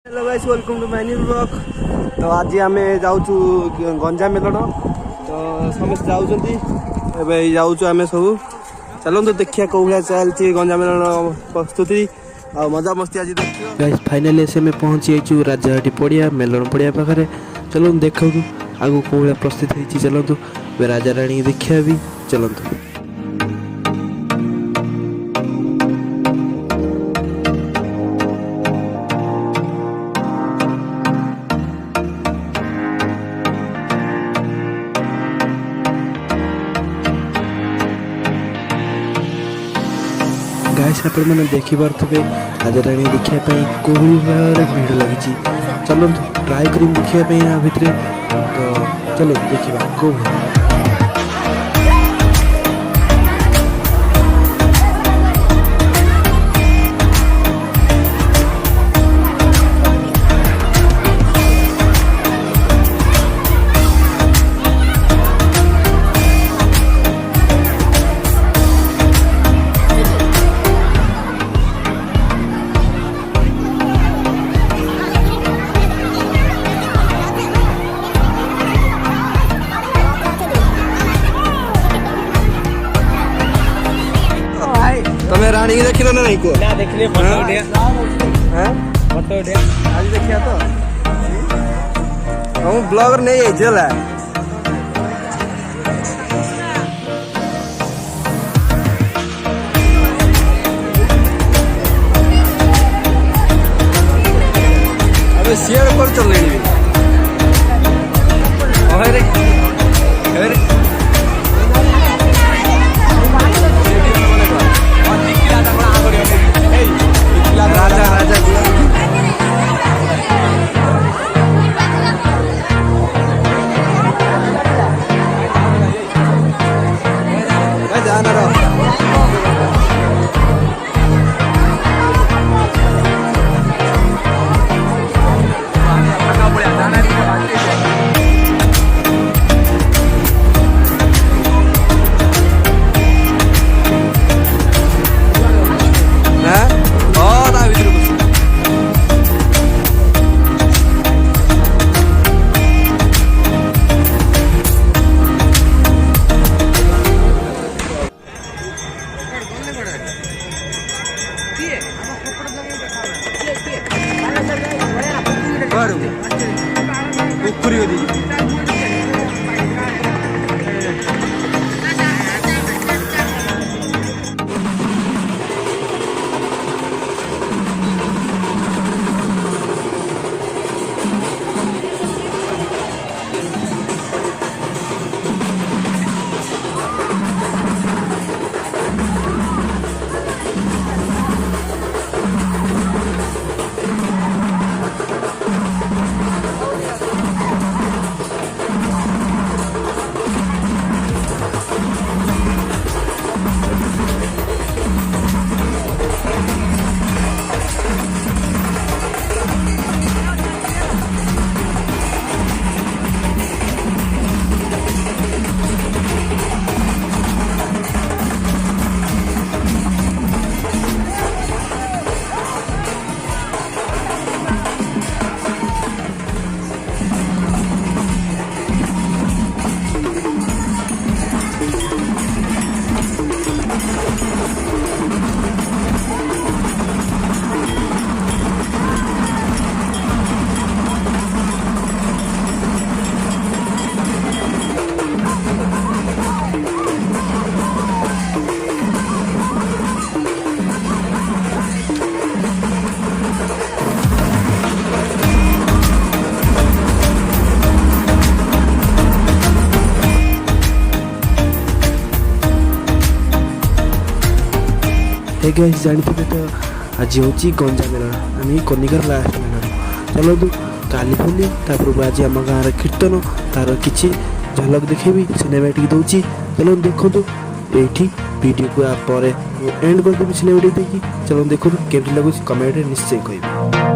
Hello guys welcome to my new blog. तो आज आम जाऊँ गंजा मेलण तो समस्त जाऊँगी एवं जाऊँ आम सब चलते देखिए कौ भाया चलती गंजा मेलण प्रस्तुति आ मजा मस्ती आज देखिए। गाइस फाइनली से मैं पहुंची जाइछु राजाहाटी पड़िया मेलण पड़िया पाखे। चलो देखु आगु कौ भाया प्रस्तुत होती चलतु राजा राणी देखिया भी चलतु। गाइस आप देखिपे राजा राणी देखापी कौ भाव भिड़ लगी। चलो ट्राए कर देखापी यहाँ भितर तो चलो देखा कौ तमें राणी की देखिल ना नहीं को ना देखले फोटो उठिया हैं फोटो उठिया आज देखिया तो हम ब्लॉगर नहीं है जला अबे शेयर कर चल रही अरे अरे राजा राजा जाना रहो कुकुरी होती गाइस जानते तो आज हूँ गंजा मेलण आम कनिकार लास्ट मेलण। चलो काली पुनी तापर आज आम गाँव कीर्तन तार किसी झलक देखेबी सिनेमेटिक दूची। चलो देखो ये वीडियो को आप एंड करदेवी सिनेमेटिक देखी। चलो देखो केमती लगुच कमेंट निश्चय कह।